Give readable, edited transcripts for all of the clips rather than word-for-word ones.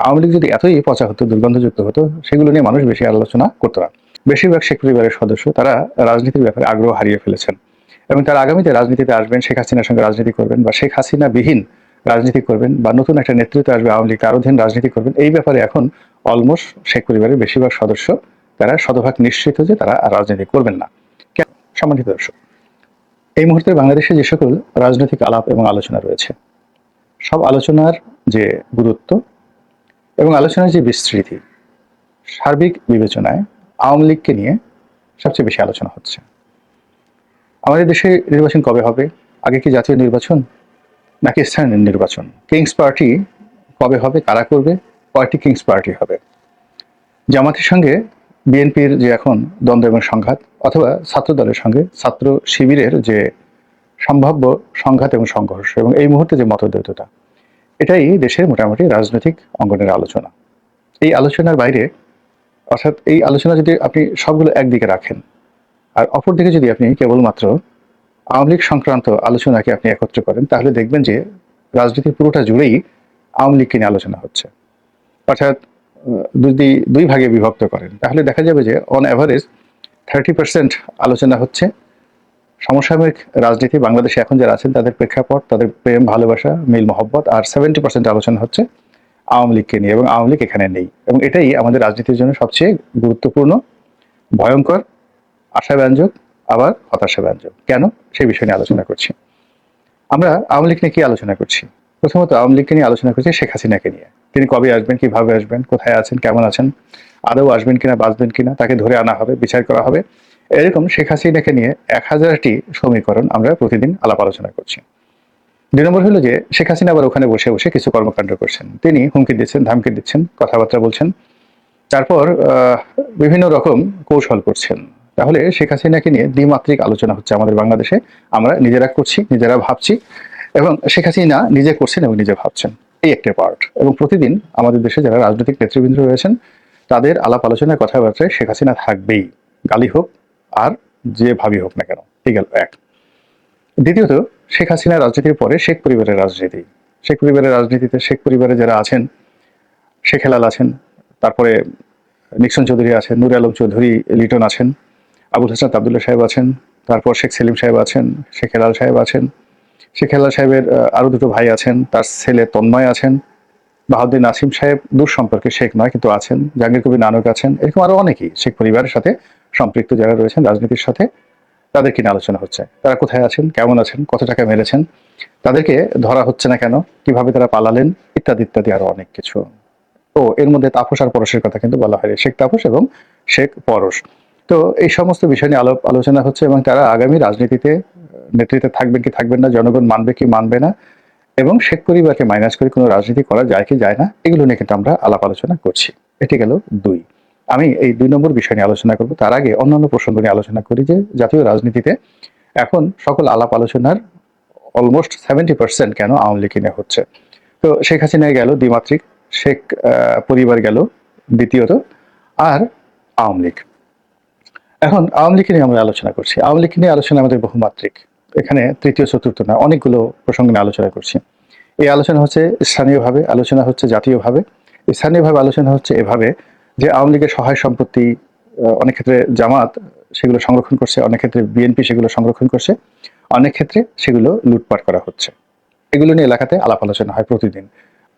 আওয়ামী লীগ যদি এতই পচা হতো, দুর্গন্ধযুক্ত হতো, সেগুলো নিয়ে মানুষ বেশি আলোচনা করতো না। বেশিরভাগ শেখ পরিবারের সদস্য তারা রাজনীতির ব্যাপারে আগ্রহ হারিয়ে ফেলেছেন এবং তারা আগামীতে রাজনীতিতে আসবেন, শেখ হাসিনার সঙ্গে রাজনীতি করবেন বা শেখ হাসিনা বিহীন রাজনীতি করবেন বা নতুন একটা নেতৃত্ব আসবে আওয়ামী লীগ তার অধীন রাজনীতি করবেন। এই ব্যাপারে এখন অলমোস্ট শেখ পরিবারের বেশিরভাগ সদস্য তারা শতভাগ নিশ্চিত যে তারা আর রাজনীতি করবেন না। সম্মানিত দর্শক, এই মুহূর্তে বাংলাদেশে যে সকল রাজনৈতিক আলাপ এবং আলোচনা রয়েছে, সব আলোচনার যে গুরুত্ব এবং আলোচনার যে বিস্তৃতি, সার্বিক বিবেচনায় আওয়ামী লীগকে নিয়ে সবচেয়ে বেশি আলোচনা হচ্ছে। আমাদের দেশে নির্বাচন কবে হবে? আগে কি জাতীয় নির্বাচন নাকি স্থানীয় নির্বাচন? কিংস পার্টি কবে হবে? কারা করবে? কয়টি কিংস পার্টি হবে? জামাতের সঙ্গে বিএনপির যে এখন দ্বন্দ্ব এবং সংঘাত, অথবা ছাত্র দলের সঙ্গে ছাত্র শিবিরের যে সম্ভাব্য সংঘাত এবং সংঘর্ষ এবং এই মুহূর্তে যে মতদ্বৈততা, এটাই দেশের মোটামুটি রাজনৈতিক অঙ্গনের আলোচনা। এই আলোচনার বাইরে, অর্থাৎ এই আলোচনা যদি আপনি সবগুলো একদিকে রাখেন আর অপরদিকে যদি আপনি কেবলমাত্র আওয়ামী লীগ সংক্রান্ত আলোচনাকে আপনি একত্র করেন, তাহলে দেখবেন যে রাজনীতির পুরোটা জুড়েই আওয়ামী লীগকে নিয়ে আলোচনা হচ্ছে। অর্থাৎ যদি দুই ভাগে বিভক্ত করেন, তাহলে দেখা যাবে যে অন অ্যাভারেজ 30% আলোচনা হচ্ছে সমসাময়িক রাজনীতি, বাংলাদেশে এখন যারা আছেন তাদের প্রেক্ষাপট, তাদের প্রেম ভালোবাসা, মিল মহব্বত, আর 70% আলোচনা হচ্ছে আওয়ামী লীগকে নিয়ে, এবং আওয়ামী লীগ এখানে নেই। এবং এটাই আমাদের রাজনীতির জন্য সবচেয়ে গুরুত্বপূর্ণ, ভয়ঙ্কর, আশাব্যঞ্জক, আবার হতাশাব্যঞ্জক। কেন? সেই বিষয় নিয়ে আলোচনা করছি। আমরা আওয়ামী লীগ নিয়ে কি আলোচনা করছি? প্রথমত আওয়ামী লীগকে নিয়ে আলোচনা করছি শেখ হাসিনাকে নিয়ে। তিনি কবে আসবেন, কিভাবে আসবেন, কোথায় আছেন, কেমন আছেন, আদৌ আসবেন কিনা, বাঁচবেন কিনা, তাকে ধরে আনা হবে, বিচার করা হবে। এরকম শেখ হাসিনাকে নিয়ে 1000টি সমীকরণ আমরা প্রতিদিন আলাপ আলোচনা করছি। 2 নম্বর হলো যে শেখ হাসিনা আবার ওখানে বসে বসে কিছু কর্মকাণ্ড করছেন। তিনি হুমকি দিচ্ছেন, ধামকি দিচ্ছেন, কথাবার্তা বলছেন, তারপর বিভিন্ন রকম কৌশল করছেন। তাহলে শেখ হাসিনাকে নিয়ে দ্বিমাত্রিক আলোচনা হচ্ছে আমাদের বাংলাদেশে। আমরা নিজেরা করছি, নিজেরা ভাবছি, এবং শেখ হাসিনা নিজে করছেন এবং নিজে ভাবছেন। এই একটা পার্ট। এবং প্রতিদিন আমাদের দেশে যারা রাজনৈতিক নেতৃবৃন্দ রয়েছেন, তাদের আলাপ আলোচনায় কথাবার্তায় শেখ হাসিনা থাকবেই, গালি হোক আর যে ভাবি হোক না কেন। এই গেল এক। দ্বিতীয়ত, শেখ হাসিনা রাজনীতির পরে শেখ পরিবারের রাজনীতি। শেখ পরিবারের রাজনীতিতে শেখ পরিবারে যারা আছেন, শেখ হেলাল আছেন, তারপরে নিক্সন চৌধুরী আছেন, নূর আলম চৌধুরী লিটন আছেন, আবুল হাসান আবদুল্লাহ সাহেব আছেন, তারপর শেখ সেলিম সাহেব আছেন, শেখ হেলাল সাহেব আছেন, শেখ হেলাল সাহেবের আরো দুটো ভাই আছেন, তার ছেলে তন্ময় আছেন, বাহাউদ্দিন নাসিম সাহেব দূর সম্পর্কে শেখ নয় কিন্তু আছেন, জাহাঙ্গীর কবির নানক আছেন, এরকম আরো অনেকেই শেখ পরিবারের সাথে সম্পৃক্ত যারা রয়েছেন রাজনীতির সাথে, তাদের কিনে আলোচনা হচ্ছে। তারা কোথায় আছেন, কেমন আছেন, কত টাকা মেরেছেন, তাদেরকে ধরা হচ্ছে না কেন, কিভাবে তারা পালালেন, ইত্যাদি ইত্যাদি আরো অনেক কিছু। ও এর মধ্যে তাপস আর পরশের কথা কিন্তু বলা হয়নি, শেখ তাপস এবং শেখ পরশ। তো এই সমস্ত বিষয় নিয়ে আলোচনা হচ্ছে এবং তারা আগামী রাজনীতিতে নেতৃত্বে থাকবেন কি থাকবেন না, জনগণ মানবে কি মানবে না, এবং শেখ পরিবারকে মাইনাস করে কোনো রাজনীতি করা যায় কি যায় না, এগুলো নিয়ে কিন্তু আমরা আলাপ আলোচনা করছি। এটি গেল 2। আমি এই 2 নম্বর বিষয় নিয়ে আলোচনা করব। তার আগে অন্যান্য প্রসঙ্গ নিয়ে আলোচনা করি যে জাতীয় রাজনীতিতে এখন সকল আলাপ আলোচনার অলমোস্ট 70% কেন আওয়ামী লীগ নিয়ে হচ্ছে। তো শেখ হাসিনায় গেল দ্বিমাত্রিক, শেখ পরিবার গেল দ্বিতীয়ত, আর আওয়ামী লীগ। এখন আওয়ামী লীগ নিয়ে আমরা আলোচনা করছি। আওয়ামী লীগ নিয়ে আলোচনা আমাদের বহুমাত্রিক। এখানে তৃতীয় চতুর্থ না, অনেকগুলো প্রসঙ্গ নিয়ে আলোচনা করছি। এই আলোচনা হচ্ছে স্থানীয়ভাবে, আলোচনা হচ্ছে জাতীয়ভাবে। স্থানীয়ভাবে আলোচনা হচ্ছে এভাবে যে আওয়ামী লীগের সহায় সম্পত্তি অনেক ক্ষেত্রে জামাত সেগুলো সংরক্ষণ করছে, অনেক ক্ষেত্রে বিএনপি সেগুলো সংরক্ষণ করছে, অনেক ক্ষেত্রে সেগুলো লুটপাট করা হচ্ছে। এগুলো নিয়ে এলাকাতে আলাপ আলোচনা হয় প্রতিদিন।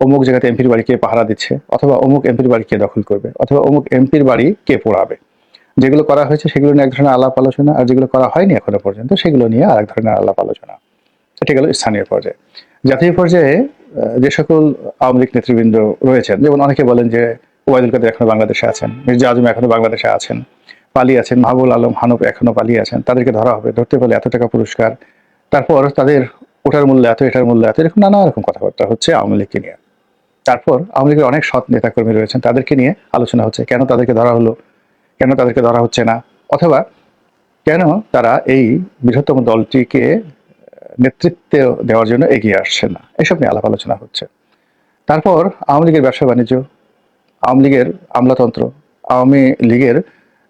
অমুক জায়গাতে এমপির বাড়ি কে পাহারা দিচ্ছে, অথবা অমুক এমপির বাড়ি কে দখল করবে, অথবা অমুক এমপির বাড়ি কে পোড়াবে। যেগুলো করা হয়েছে সেগুলো নিয়ে এক ধরনের আলাপ আলোচনা, আর যেগুলো করা হয়নি এখনো পর্যন্ত সেগুলো নিয়ে আরেক ধরনের আলাপ আলোচনা। এটা গেল স্থানীয় পর্যায়ে। জাতীয় পর্যায়ে যে সকল আওয়ামী লীগ নেতৃবৃন্দ রয়েছেন, যেমন অনেকে বলেন যে ওবায়দুল কাদের এখনো বাংলাদেশে আছেন, মির্জা আজম এখনো বাংলাদেশে আছেন, পালিয়ে আছেন, মাহবুব আলম হানফ এখনো পালিয়ে আছেন, তাদেরকে ধরা হবে, ধরতে পারলে এত টাকা পুরস্কার, তারপর তাদের ওটার মূল্য এত, এটার মূল্য এত, এরকম নানা রকম কথাবার্তা হচ্ছে আওয়ামী লীগকে নিয়ে। তারপর আওয়ামী লীগের অনেক সৎ নেতাকর্মী রয়েছেন, তাদেরকে নিয়ে আলোচনা হচ্ছে, কেন তাদেরকে ধরা হলো, কেন তাদেরকে ধরা হচ্ছে না, অথবা কেন তারা এই বৃহত্তম দলটিকে নেতৃত্ব দেওয়ার জন্য এগিয়ে আসছে না। এসব নিয়ে আলাপ আলোচনা হচ্ছে। তারপর আওয়ামী লীগের ব্যবসা বাণিজ্য, আওয়ামী লীগের আমলাতন্ত্র, আওয়ামী লীগের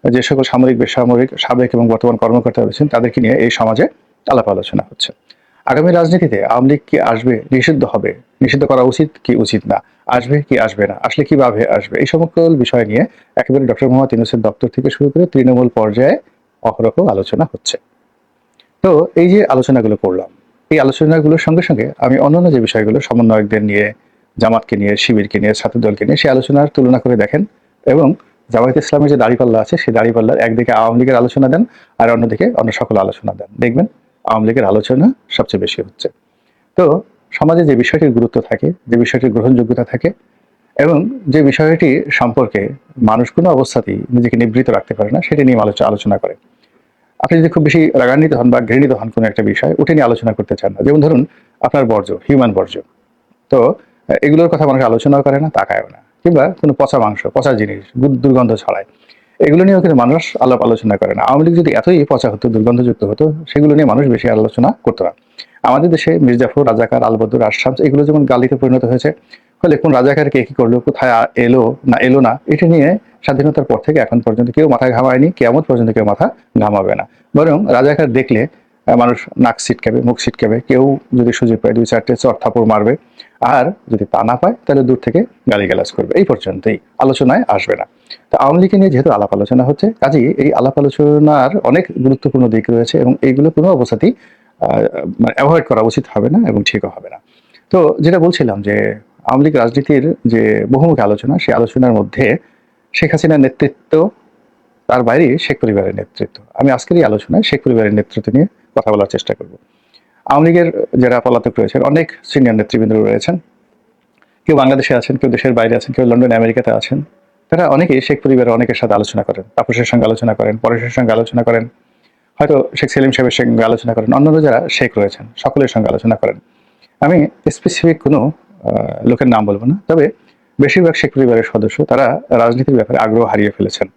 যে সকল সামরিক বেসামরিক সাবেক এবং বর্তমান কর্মকর্তা রয়েছেন তাদেরকে নিয়ে এই সমাজে আলাপ আলোচনা হচ্ছে। আগামী রাজনীতিতে আওয়ামী লীগ কি আসবে, নিষিদ্ধ হবে, নিষিদ্ধ করা উচিত কি উচিত না, আসবে কি আসবে না, আসলে কিভাবে আসবে, এই সকল বিষয় নিয়ে একেবারে ডক্টর মোহাম্মদ ইউনূসের দপ্তর থেকে শুরু করে তৃণমূল পর্যায়ে অহরহ আলোচনা হচ্ছে। তো এই যে আলোচনাগুলো করলাম, এই আলোচনাগুলোর সঙ্গে সঙ্গে আমি অন্যান্য যে বিষয়গুলো সমন্বয়কদের নিয়ে, জামাতকে নিয়ে, শিবিরকে নিয়ে, ছাত্রদলকে নিয়ে সেই আলোচনার তুলনা করে দেখেন এবং জামায়াত ইসলামের যে দাঁড়িপাল্লা আছে সেই দাঁড়িপাল্লার একদিকে আওয়ামী লীগের আলোচনা দেন আর অন্যদিকে অন্য সকল আলোচনা দেন, দেখবেন আওয়ামী লীগের আলোচনা সবচেয়ে বেশি হচ্ছে। তো সমাজে যে বিষয়টির গুরুত্ব থাকে, যে বিষয়টির গ্রহণযোগ্যতা থাকে এবং যে বিষয়টি সম্পর্কে মানুষ কোনো অবস্থাতেই নিজেকে নিবৃত রাখতে পারে না, সেটা নিয়ে আলোচনা করে। আপনি যদি খুব বেশি রাগান্বিত হন বা ঘৃণিত হন কোনো একটা বিষয়, ওটা নিয়ে আলোচনা করতে চান না। যেমন ধরুন আপনার বর্জ্য, হিউম্যান বর্জ্য। তো এগুলোর কথা মানুষ আলোচনাও করে না, তাকায়ও না। কিংবা কোনো পচা মাংস, পচা জিনিস, দুর্গন্ধ ছড়ায়। এগুলো নিয়েও কিন্তু মানুষ আলোচনা করে না। আওয়ামী লীগ যদি এতই পচা হতো, দুর্গন্ধযুক্ত হতো, সেগুলো নিয়ে মানুষ বেশি আলোচনা করতো না। আমাদের দেশে মির্জাফর, রাজাকার, আলবদর, আশরাফ এগুলো যেমন গালিতে পরিণত হয়েছে, ফলে কোন রাজাকার কে কি করলো, কোথায় এলো না, এটা নিয়ে স্বাধীনতার পর থেকে এখন পর্যন্ত কেউ মাথা ঘামায়নি, কিয়ামত পর্যন্ত কেউ মাথা ঘামাবে না। বরং রাজাকার দেখলে মানুষ নাক ছিটকাবে, মুখ ছিটকাবে, কেউ যদি সুযোগ পায় 2-4টে চড় থাপড় মারবে, আর যদি তা না পায় তাহলে দূর থেকে গালিগালাজ করবে। এই পর্যন্তই, আলোচনায় আসবে না। তো আওয়ামী লীগকে নিয়ে যেহেতু আলাপ আলোচনা হচ্ছে, কাজেই এই আলাপ আলোচনার অনেক গুরুত্বপূর্ণ দিক রয়েছে এবং এইগুলো কোনো অবস্থাতেই মানে অ্যাভয়েড করা উচিত হবে না এবং ঠিকও হবে না। তো যেটা বলছিলাম যে আওয়ামী লীগ রাজনীতির যে বহুমুখী আলোচনা, সেই আলোচনার মধ্যে শেখ হাসিনার নেতৃত্ব, তার বাইরে শেখ পরিবারের নেতৃত্ব। আমি আজকের এই আলোচনায় শেখ পরিবারের নেতৃত্ব নিয়ে কথা বলার চেষ্টা করব। আওয়ামী লীগের যারা পলাতক রয়েছেন, অনেক সিনিয়র নেতৃবৃন্দ রয়েছেন। কেউ বাংলাদেশে আছেন, কেউ দেশের বাইরে আছেন, কেউ লন্ডন আমেরিকাতে আছেন। তারা অনেকেই শেখ পরিবারের অনেকের সাথে আলোচনা করেন, তাপসের সঙ্গে আলোচনা করেন, পরেশের সঙ্গে আলোচনা করেন, হয়তো শেখ সেলিম সাহেবের সঙ্গে আলোচনা করেন, অন্যান্য যারা শেখ রয়েছেন সকলের সঙ্গে আলোচনা করেন। আমি স্পেসিফিক কোনো লোকের নাম বলবো না, তবে বেশিরভাগ শেখ পরিবারের সদস্য তারা রাজনীতির ব্যাপারে আগ্রহ হারিয়ে ফেলেছেন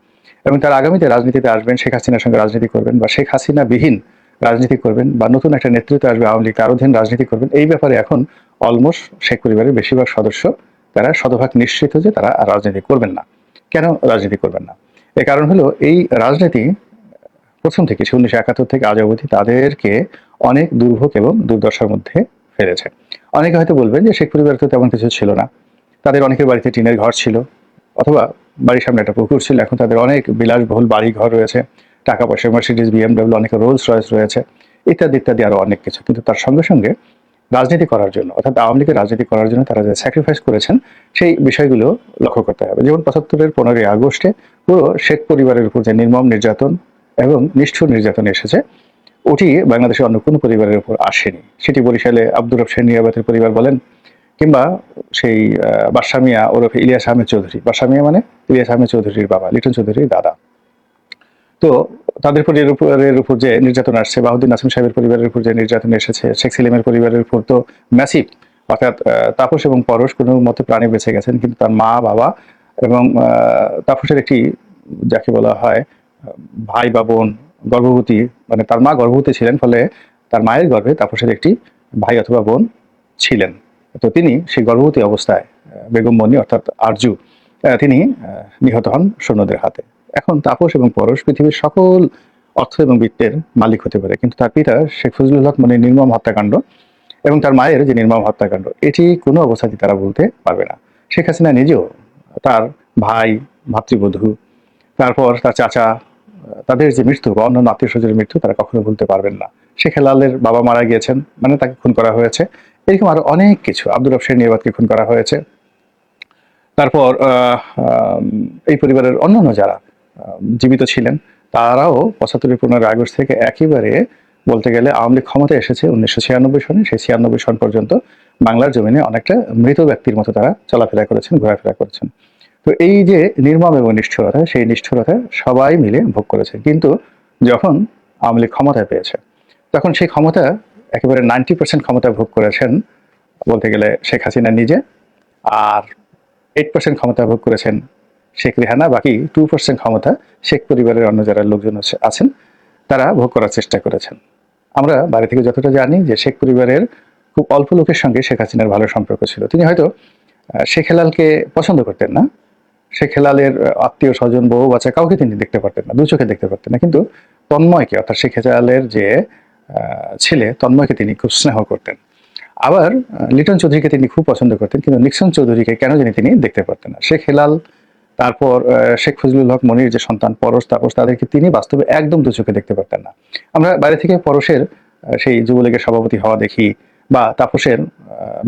এবং তারা আগামীতে রাজনীতিতে আসবেন, শেখ হাসিনার সঙ্গে রাজনীতি করবেন বা শেখ হাসিনা বিহীন রাজনীতি করবেন বা নতুন একটা নেতৃত্ব আসবে আওয়ামী লীগ, তার অধীন রাজনীতি করবেন। এই ব্যাপারে এখন অলমোস্ট শেখ পরিবারের বেশিরভাগ সদস্য তারা শতভাগ নিশ্চিত যে তারা আর রাজনীতি করবেন না। কেন রাজনীতি করবেন না? এর কারণ হলো এই রাজনীতি প্রথম থেকে 1971 থেকে আজ অবধি তাদেরকে অনেক দুর্ভোগ এবং দুর্দশার মধ্যে ফেলেছে। অনেকে হয়তো বলবেন যে শেখ পরিবার তো তেমন কিছু ছিল না, তাদের অনেকের বাড়িতে টিনের ঘর ছিল অথবা বাড়ির সামনে একটা পুকুর ছিল, এখন তাদের অনেক বিলাসবহুল বাড়ি ঘর রয়েছে, টাকা পয়সা, মার্সিডিজ, বিএমডব্লিউ, অনেক রোলস রয়েস রয়েছে, ইত্যাদি ইত্যাদি আরো অনেক কিছু। কিন্তু তার সঙ্গে সঙ্গে রাজনীতি করার জন্য, অর্থাৎ আওয়ামী লীগের রাজনীতি করার জন্য তারা যে স্যাক্রিফাইস করেছেন সেই বিষয়গুলো লক্ষ্য করতে হবে। যেমন 75-এর 15ই আগস্টে পুরো শেখ পরিবারের উপর যে নির্মম নির্যাতন এবং নিষ্ঠুর নির্যাতন এসেছে, ওটি বাংলাদেশের অন্য কোনো পরিবারের উপর আসেনি। সেটি বরিশালে আব্দুর রব সেরনিয়াবাতের পরিবার বলেন, কিংবা সেই বাদশা মিয়া ওরফে ইলিয়াস আহমেদ চৌধুরী, বাদশা মিয়া মানে ইলিয়াস আহমেদ চৌধুরীর বাবা, লিটন চৌধুরীর দাদা। তো তাদের পরিবারের উপর যে নির্যাতন আসছে, বাহুদ্দিন নাসিম সাহেবের পরিবারের উপর যে নির্যাতন এসেছে, শেখ সেলিমের পরিবারের উপর তো ম্যাসিভ, অর্থাৎ তাপস এবং পরশ কোনো মতে প্রাণে বেঁচে গেছেন, কিন্তু তার মা, বাবা এবং তাপসের একটি, যাকে বলা হয় ভাই বা বোন, গর্ভবতী, মানে তার মা গর্ভবতী ছিলেন, ফলে তার মায়ের গর্ভে তাপসের একটি ভাই অথবা বোন ছিলেন। তো তিনি সেই গর্ভবতী অবস্থায় বেগম মনি অর্থাৎ আরজু, তিনি নিহত হন সৈন্যদের হাতে। এখন তাপস এবং পরশ পৃথিবীর সকল অর্থ এবং বৃত্তের মালিক হতে পারে, কিন্তু তার পিতা শেখ ফজলুল হক মানে নির্মম হত্যাকাণ্ড এবং তার মায়ের যে নির্মম হত্যাকাণ্ড, এটি কোনো অবস্থাতেই তারা ভুলতে পারবে না। শেখ হাসিনা নিজেও তার ভাই, ভাতৃবধূ, তারপর তার চাচা, তাদের যে মৃত্যু বা অন্যান্য আত্মীয় স্বজনের মৃত্যু তারা কখনো ভুলতে পারবেন না। শেখ হেলালের বাবা মারা গিয়েছেন, মানে তাকে খুন করা হয়েছে, এরকম আরো অনেক কিছু। আব্দুর রব সেরনিয়াবাতকে খুন করা হয়েছে। তারপর এই পরিবারের অন্যান্য যারা জীবিত ছিলেন তারাও 75-15 আগস্ট থেকে একেবারে বলতে গেলে আওয়ামী লীগ ক্ষমতায় এসেছে 1996 সনে, সেই 96 সন পর্যন্ত বাংলার জমিনে অনেকটা মৃত ব্যক্তির মতো তারা চলাফেরা করেছেন, ঘোরাফেরা করেছেন। তো এই যে নির্মম এবং নিষ্ঠুরতা, সেই নিষ্ঠুরতা সবাই মিলে ভোগ করেছে। কিন্তু যখন আওয়ামী লীগ ক্ষমতায় পেয়েছে, তখন সেই ক্ষমতা একেবারে 90% ক্ষমতা ভোগ করেছেন বলতে গেলে শেখ হাসিনা নিজে, আর 8% ক্ষমতা ভোগ করেছেন শেখ রেহানা, বাকি 2% ক্ষমতা শেখ পরিবারের অন্য যারা লোকজন আছেন তারা ভোগ করার চেষ্টা করেছেন। আমরা বাইরে থেকে যতটা জানি যে শেখ পরিবারের খুব অল্প লোকের সঙ্গে শেখ হাসিনার ভালো সম্পর্ক ছিল। তিনি হয়তো শেখ হেলালকে পছন্দ করতেন না, শেখ হেলালের আত্মীয় স্বজন, বউ বাচ্চা কাউকে তিনি দেখতে পারতেন না, দু চোখে দেখতে পারতেন না, কিন্তু তন্ময়কে, অর্থাৎ শেখ হেলালের যে ছেলে তন্ময়কে তিনি খুব স্নেহ করতেন। আবার লিটন চৌধুরীকে তিনি খুব পছন্দ করতেন, কিন্তু নিক্সন চৌধুরীকে কেন জানি তিনি দেখতে পারতেন না। শেখ হেলাল, তারপর শেখ ফজলুল হক মনির যে সন্তান পরশ, তাপস, তাদেরকে তিনি বাস্তবে একদম দু চোখে দেখতে পারতেন না। আমরা বাইরে থেকে পরশের সেই যুবলীগের সভাপতি হওয়া দেখি, বা তাপসের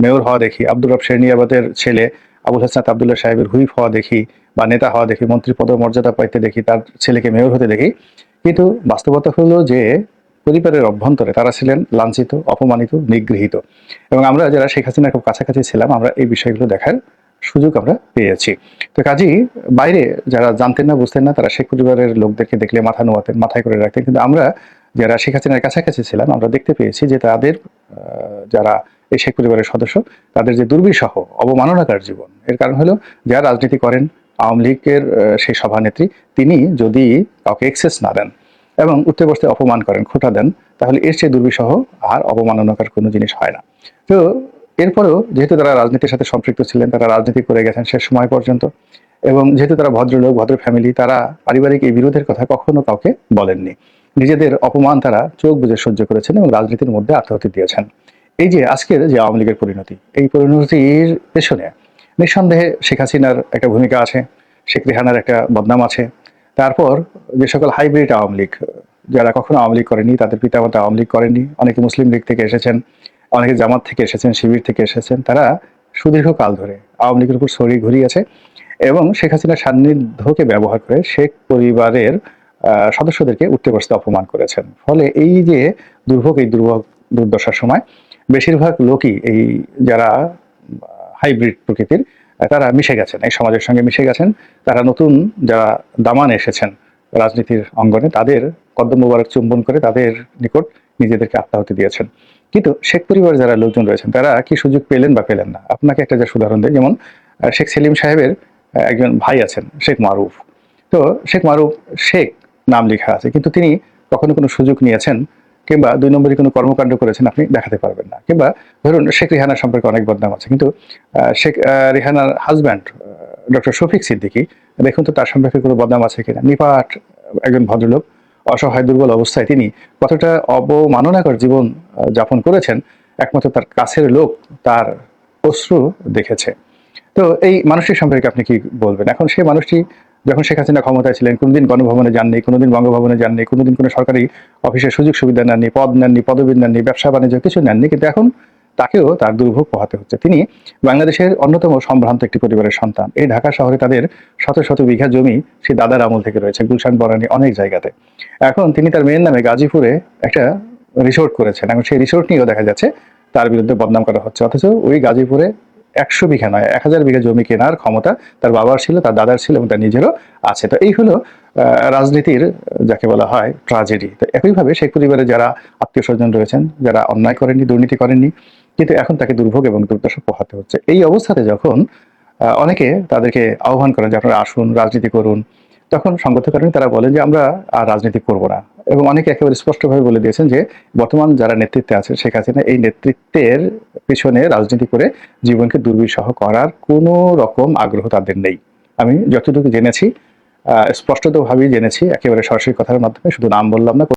মেয়র হওয়া দেখি, আব্দুর রব শেরনিয়াবাদের ছেলে আবুল হাসনাত আবদুল্লাহ সাহেবের হুইপ হওয়া দেখি, বা নেতা হওয়া দেখি, মন্ত্রী পদ মর্যাদা পাইতে দেখি, তার ছেলেকে মেয়র হতে দেখি। কিন্তু বাস্তবতা হলো যে পরিবারের অভ্যন্তরে তারা ছিলেন লাঞ্ছিত, অপমানিত, নিগৃহীত। এবং আমরা যারা শেখ হাসিনার খুব কাছাকাছি ছিলাম, আমরা এই বিষয়গুলো দেখার সুযোগ আমরা পেয়েছি। তো কাজেই বাইরে যারা জানতেন না, বুঝতেন না, তারা শেখ পরিবারের লোকদেরকে দেখলে মাথা নোয়াতেন, মাথায় করে রাখতেন। কিন্তু আমরা যারা শেখ হাসিনার কাছাকাছি ছিলাম, আমরা দেখতে পেয়েছি যে তাদের যারা এই শেখ পরিবারের সদস্য, তাদের যে দুর্বিষহ অবমাননাকার জীবন, এর কারণ হলো যারা রাজনীতি করেন, আওয়ামী লীগের সেই সভানেত্রী, তিনি যদি কাউকে এক্সেস না দেন এবং উঠতে বসতে অপমান করেন, খোঁটা দেন, তাহলে এর চেয়ে দুর্বিষহ আর অবমাননাকার কোনো জিনিস হয় না। তো এরপরেও যেহেতু তারা রাজনীতির সাথে সম্পৃক্ত ছিলেন, তারা রাজনীতি করে গেছেন শেষ সময় পর্যন্ত, এবং যেহেতু তারা ভদ্রলোক, ভদ্র ফ্যামিলি, তারা পারিবারিক এই বিরোধের কথা কখনো কাউকে বলেননি। নিজেদের অপমান তারা চোখ বুজে সহ্য করেছেন এবং রাজনীতির মধ্যে আত্মাহুতি দিয়েছেন। এই যে আজকের যে আওয়ামী লীগের পরিণতি, এই পরিণতির পেছনে নিঃসন্দেহে শেখ হাসিনার একটা ভূমিকা আছে, শেখ রেহানার একটা বদনাম আছে। তারপর যে সকল হাইব্রিড আওয়ামী লীগ, যারা কখনো আওয়ামী লীগ করেনি, তাদের পিতামাতা আওয়ামী লীগ করেননি, অনেকে মুসলিম লীগ থেকে এসেছেন, অনেকে জামাত থেকে এসেছেন, শিবির থেকে এসেছেন, তারা সুদীর্ঘকাল ধরে আওয়ামী লীগের উপর ছড়ি ঘুরিয়েছে এবং শেখ হাসিনার সান্নিধ্যকে ব্যবহার করে শেখ পরিবারের সদস্যদেরকে উঠতে বসতে অপমান করেছেন। ফলে এই যে দুর্ভোগ, এই দুর্দশার সময় বেশিরভাগ লোকই এই যারা হাইব্রিড প্রকৃতির, তারা মিশে গেছেন, এই সমাজের সঙ্গে মিশে গেছেন। তারা নতুন যারা দামান এসেছেন রাজনীতির অঙ্গনে, তাদের কদ্দম মোবারক চুম্বন করে তাদের নিকট নিজেদেরকে আত্মাহুতি দিয়েছেন। কিন্তু শেখ পরিবার যারা লোকজন রয়েছেন, তারা কি সুযোগ পেলেন বা পেলেন না? আপনাকে একটা যে উদাহরণ দেয়, যেমন শেখ সেলিম সাহেবের একজন ভাই আছেন শেখ মারুফ। তো শেখ মারুফ শেখ নাম লেখা আছে, কিন্তু তিনি কখনো কোনো সুযোগ নিয়েছেন কিংবা দুই নম্বরই কোনো কর্মকাণ্ড করেছেন আপনি দেখাতে পারবেন না। কিংবা ধরুন শেখ রেহানার সম্পর্কে অনেক বদনাম আছে, কিন্তু শেখ রেহানার হাজব্যান্ড ডক্টর শফিক সিদ্দিকী, দেখুন তো তার সম্পর্কে কোনো বদনাম আছে কিনা। নিপাট একজন ভদ্রলোক, অসহায় দুর্বল অবস্থায় তিনি কতটা অবমাননাকর জীবন যাপন করেছেন, একমাত্র তার কাছের লোক তার অশ্রু দেখেছে। তো এই মানুষটির সম্পর্কে আপনি কি বলবেন? এখন সেই মানুষটি যখন শেখ হাসিনা ক্ষমতায় ছিলেন, কোনোদিন গণভবনে যাননি, কোনোদিন বঙ্গভবনে যাননি, কোনোদিন কোনো সরকারি অফিসের সুযোগ সুবিধা নেননি, পদ নেননি, পদবি নেননি, ব্যবসা বাণিজ্য কিছু নেননি, কিন্তু এখন তাকেও তার দুর্ভোগ পোহাতে হচ্ছে। তিনি বাংলাদেশের অন্যতম সম্ভ্রান্ত একটি পরিবারের সন্তান। এই ঢাকা শহরে তাদের শত শত বিঘা জমি সেই দাদার আমল থেকে রয়েছে, গুলশান, বনানী, অনেক জায়গাতে। এখন তিনি তার মেয়ের নামে গাজীপুরে একটা রিসোর্ট করেছেন, এবং সেই রিসোর্ট নিয়েও দেখা যাচ্ছে তার বিরুদ্ধে বদনাম করা হচ্ছে। অথচ ওই গাজীপুরে 100 বিঘা নয়, 1000 বিঘা জমি কেনার ক্ষমতা তার বাবার ছিল, তার দাদার ছিল, এবং তার নিজেরও আছে। তো এই হলো রাজনীতির যাকে বলা হয় ট্রাজেডি। তো একইভাবে শেখ পরিবারে যারা আত্মীয় স্বজন রয়েছেন, যারা অন্যায় করেননি, দুর্নীতি করেননি, কিন্তু এখন তাকে দুর্ভোগ এবং দুর্দশা পোহাতে হচ্ছে। এই অবস্থাতে যখন অনেকে তাদেরকে আহ্বান করেন যে আপনারা আসুন, রাজনীতি করুন, তখন সঙ্গত কারণে তারা বলেন যে আমরা আর রাজনীতি করব না। এবং অনেকে একেবারে স্পষ্টভাবে বলে দিয়েছেন যে বর্তমান যারা নেতৃত্বে আছে, শেখ হাসিনা এই নেতৃত্বের পিছনে রাজনীতি করে জীবনকে দুর্বিষহ করার কোনো রকম আগ্রহ তাদের নেই। আমি যতটুকু জেনেছি, স্পষ্টতভাবেই জেনেছি, একেবারে সরাসরি কথার মাধ্যমে, শুধু নাম বললাম না।